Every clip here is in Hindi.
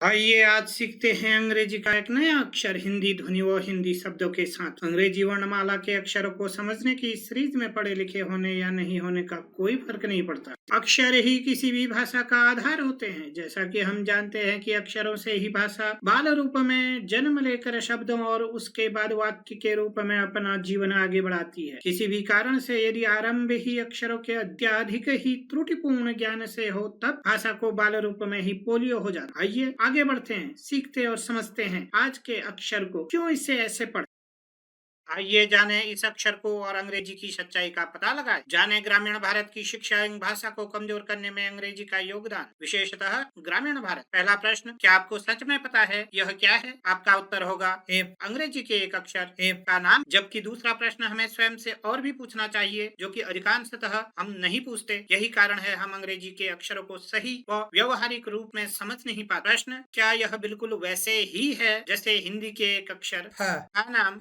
आइए आज सीखते हैं अंग्रेजी का एक नया अक्षर हिंदी ध्वनि व हिंदी शब्दों के साथ। अंग्रेजी वर्णमाला के अक्षरों को समझने की इस सीरीज में पढ़े लिखे होने या नहीं होने का कोई फर्क नहीं पड़ता। अक्षर ही किसी भी भाषा का आधार होते हैं। जैसा कि हम जानते हैं कि अक्षरों से ही भाषा बाल रूप में जन्म लेकर शब्दों और उसके बाद वाक्य के रूप में अपना जीवन आगे बढ़ाती है। किसी भी कारण से यदि आरंभ ही अक्षरों के अत्यधिक ही त्रुटिपूर्ण ज्ञान से हो तब भाषा को बाल रूप में ही पोलियो हो जाता। आइए आगे बढ़ते हैं, सीखते और समझते हैं आज के अक्षर को, क्यों इसे ऐसे पढ़। आइए जाने इस अक्षर को और अंग्रेजी की सच्चाई का पता लगाएं। जाने ग्रामीण भारत की शिक्षा एवं भाषा को कमजोर करने में अंग्रेजी का योगदान, विशेषतः ग्रामीण भारत। पहला प्रश्न, क्या आपको सच में पता है यह क्या है? आपका उत्तर होगा एफ, अंग्रेजी के एक अक्षर एफ का नाम। जबकि दूसरा प्रश्न हमें स्वयं से और भी पूछना चाहिए, जो कि अधिकांशतः हम नहीं पूछते। यही कारण है हम अंग्रेजी के अक्षरों को सही व व्यवहारिक रूप में समझ नहीं पाते। प्रश्न, क्या यह बिल्कुल वैसे ही है जैसे हिंदी के एक अक्षर ह का नाम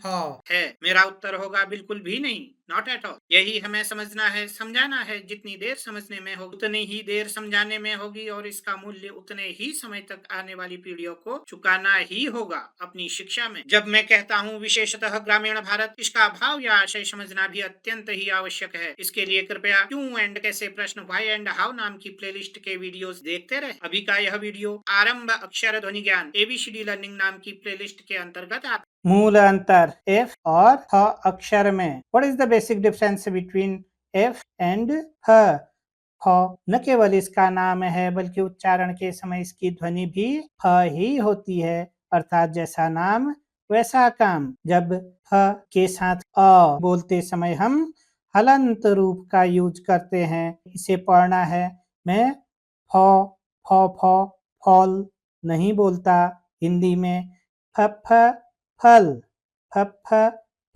है? मेरा उत्तर होगा बिल्कुल भी नहीं, नॉट एट ऑल। यही हमें समझना है, समझाना है। जितनी देर समझने में होगी उतनी ही देर समझाने में होगी और इसका मूल्य उतने ही समय तक आने वाली पीढ़ियों को चुकाना ही होगा अपनी शिक्षा में। जब मैं कहता हूँ विशेषतः ग्रामीण भारत, इसका भाव या आशय समझना भी अत्यंत ही आवश्यक है। इसके लिए कृपया क्यों एंड कैसे, प्रश्न, व्हाई एंड हाउ नाम की प्लेलिस्ट के वीडियोस देखते रहे। अभी का यह वीडियो आरंभ अक्षर ध्वनि ज्ञान एबीसीडी लर्निंग नाम की प्लेलिस्ट के अंतर्गत आता। मूल अंतर एफ और ह अक्षर में। What is the basic difference between F and ह? ह न केवल इसका नाम है बल्कि उच्चारण के समय इसकी ध्वनि भी ह ही होती है, अर्थात जैसा नाम वैसा काम। जब ह के साथ अ बोलते समय हम हलंत रूप का यूज करते हैं। इसे पढ़ना है, मैं फ फ फ फल नहीं बोलता। हिंदी में फ फ फल, फ फ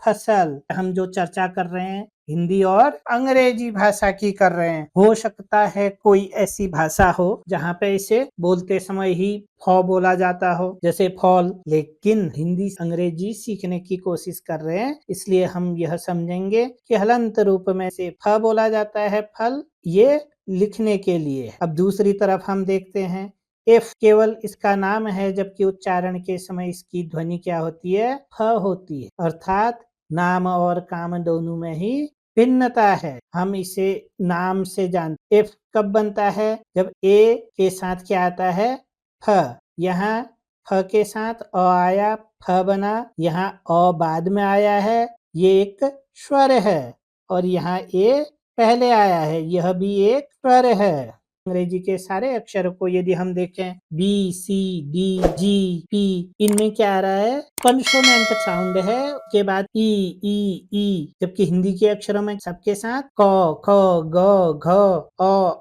फसल। हम जो चर्चा कर रहे हैं हिंदी और अंग्रेजी भाषा की कर रहे हैं। हो सकता है कोई ऐसी भाषा हो जहाँ पे इसे बोलते समय ही फ बोला जाता हो, जैसे फॉल, लेकिन हिंदी अंग्रेजी सीखने की कोशिश कर रहे हैं, इसलिए हम यह समझेंगे कि हलंत रूप में से फ बोला जाता है फल, ये लिखने के लिए। अब दूसरी तरफ हम देखते हैं एफ केवल इसका नाम है, जबकि उच्चारण के समय इसकी ध्वनि क्या होती है? फ होती है, अर्थात नाम और काम दोनों में ही भिन्नता है। हम इसे नाम से जानते। एफ कब बनता है? जब ए के साथ क्या आता है? फ। यहाँ फ के साथ अ आया, फ बना। यहाँ अ बाद में आया है, ये एक स्वर है। और यहाँ ए पहले आया है, यह भी एक स्वर है। अंग्रेजी के सारे अक्षरों को यदि हम देखें, B C D G P, इनमें क्या आ रहा है? कंसोनेंट साउंड है, उसके बाद ई ई ई। जबकि हिंदी के अक्षरों में सबके साथ क ख ग घ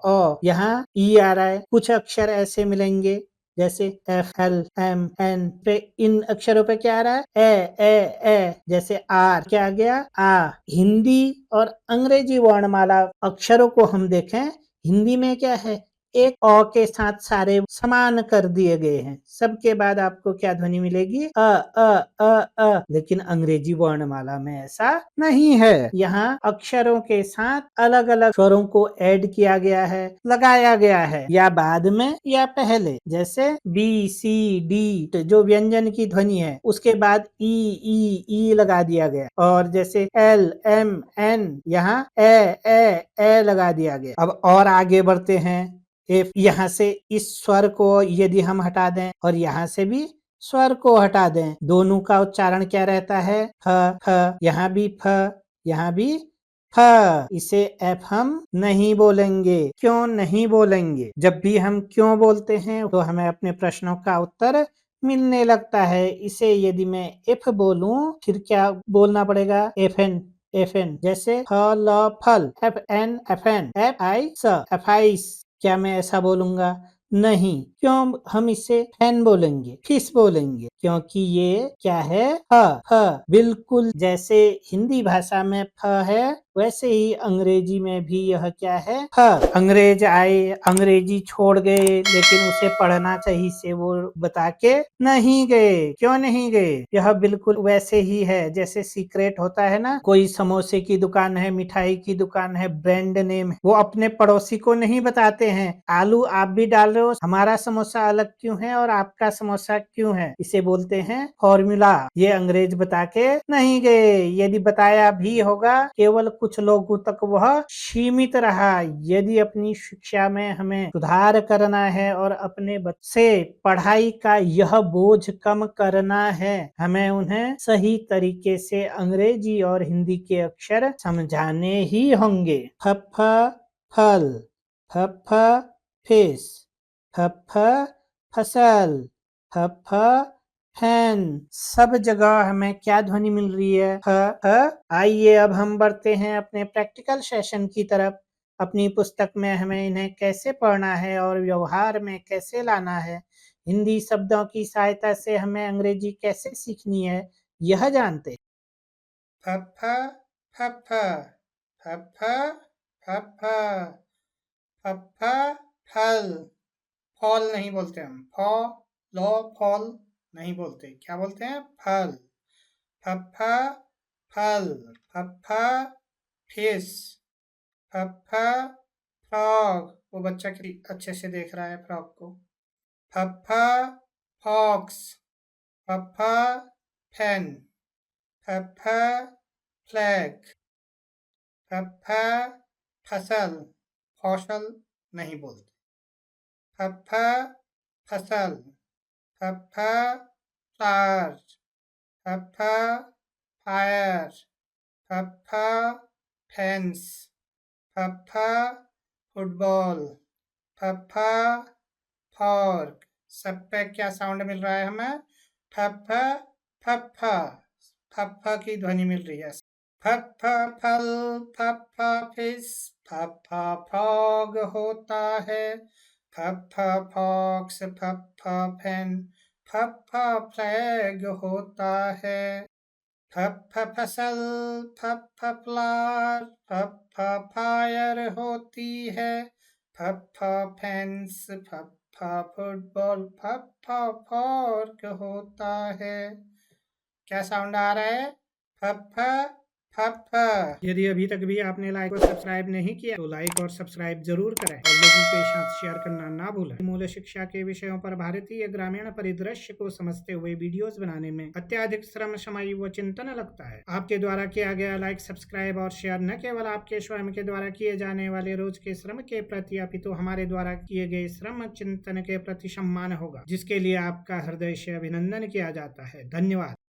अ। यहाँ ई आ रहा है। कुछ अक्षर ऐसे मिलेंगे जैसे एफ एल एम एन पे, इन अक्षरों पे क्या आ रहा है? ए। जैसे आर, क्या आ गया? आ। हिंदी और अंग्रेजी वर्णमाला अक्षरों को हम देखें, हिंदी में क्या है? एक अ के साथ सारे समान कर दिए गए हैं। सबके बाद आपको क्या ध्वनि मिलेगी? अ। लेकिन अंग्रेजी वर्णमाला में ऐसा नहीं है। यहाँ अक्षरों के साथ अलग अलग स्वरों को ऐड किया गया है, लगाया गया है, या बाद में या पहले। जैसे बी सी डी, जो व्यंजन की ध्वनि है, उसके बाद ई लगा दिया गया। और जैसे एल एम एन, यहाँ ए लगा दिया गया। अब और आगे बढ़ते हैं। एफ, यहाँ से इस स्वर को यदि हम हटा दें और यहाँ से भी स्वर को हटा दें, दोनों का उच्चारण क्या रहता है? फ। यहाँ भी फ, यहाँ भी फ। इसे एफ हम नहीं बोलेंगे। क्यों नहीं बोलेंगे? जब भी हम क्यों बोलते हैं तो हमें अपने प्रश्नों का उत्तर मिलने लगता है। इसे यदि मैं एफ बोलूं, फिर क्या बोलना पड़ेगा? F N. जैसे फल, एफ आई स। क्या मैं ऐसा बोलूंगा? नहीं। क्यों हम इसे फैन बोलेंगे, फिश बोलेंगे? क्योंकि ये क्या है? फ। बिल्कुल जैसे हिंदी भाषा में फ है, वैसे ही अंग्रेजी में भी यह क्या है, अंग्रेज आए, अंग्रेजी छोड़ गए, लेकिन उसे पढ़ना सही से वो बता के नहीं गए। क्यों नहीं गए? यह बिल्कुल वैसे ही है जैसे सीक्रेट होता है ना, कोई समोसे की दुकान है, मिठाई की दुकान है, ब्रांड नेम है, वो अपने पड़ोसी को नहीं बताते हैं। आलू आप भी डाल रहे हो, हमारा समोसा अलग क्यों है और आपका समोसा क्यों है? इसे बोलते हैं फॉर्मूला। ये अंग्रेज बता के नहीं गए। यदि बताया भी होगा, केवल कुछ लोगों तक वह सीमित रहा। यदि अपनी शिक्षा में हमें सुधार करना है और अपने बच्चे पढ़ाई का यह बोझ कम करना है, हमें उन्हें सही तरीके से अंग्रेजी और हिंदी के अक्षर समझाने ही होंगे। फ फल, फ फिश, फ फसल, फ फैन। सब जगह हमें क्या ध्वनि मिल रही है? आइए अब हम बढ़ते हैं अपने प्रैक्टिकल सेशन की तरफ। अपनी पुस्तक में हमें इन्हें कैसे पढ़ना है और व्यवहार में कैसे लाना है, हिंदी शब्दों की सहायता से हमें अंग्रेजी कैसे सीखनी है, यह जानते। Puff puff puff puff puff फल। फॉल नहीं बोलते हम, फॉल नहीं बोलते, क्या बोलते हैं? फल। फफ्फा फल, फफ्फा फिश, फफ्फा फ्रॉग। वो बच्चा कितनी अच्छे से देख रहा है फ्रॉग को। फफ्फा फॉक्स, फफ्फा फैन, फफ्फा फ्लैग, फफ्फा फसल। फसल नहीं बोलते। फफ्फा फसल, फफ्फा फ्लावर, फफ्फा फायर, फफ्फा फेंस, फफ्फा फुटबॉल, फफ्फा फॉर्क। सब पे क्या साउंड मिल रहा है हमें? फफ्फा फफ्फा, फफ्फा की ध्वनि मिल रही है। फफ्फा फल, फफ्फा फिश, फफ्फा फ्रॉग होता है, फफ्फा फॉक्स, फफ्फा फैन, फफ्फा फ्लैग होता है, फफ्फा फसल, फफ्फा फ्लावर, फफ्फा फायर होती है, फफ्फा फेंस, फफ्फा फुटबॉल, फफ्फा फॉर्क होता है। क्या साउंड आ रहा है? फफ्फा फफ्फा। यदि अभी तक भी आपने लाइक और सब्सक्राइब नहीं किया तो लाइक और सब्सक्राइब जरूर करें और लोगों के साथ शेयर करना ना भूलें। मूल शिक्षा के विषयों पर भारतीय ग्रामीण परिदृश्य को समझते हुए वीडियोस बनाने में अत्यधिक श्रम, समय व चिंतन लगता है। आपके द्वारा किया गया लाइक, सब्सक्राइब और शेयर न केवल आपके स्वयं के द्वारा किए जाने वाले रोज के श्रम के प्रति अपितु हमारे द्वारा किए गए श्रम चिंतन के प्रति सम्मान होगा, जिसके लिए आपका हृदय से अभिनंदन किया जाता है। धन्यवाद।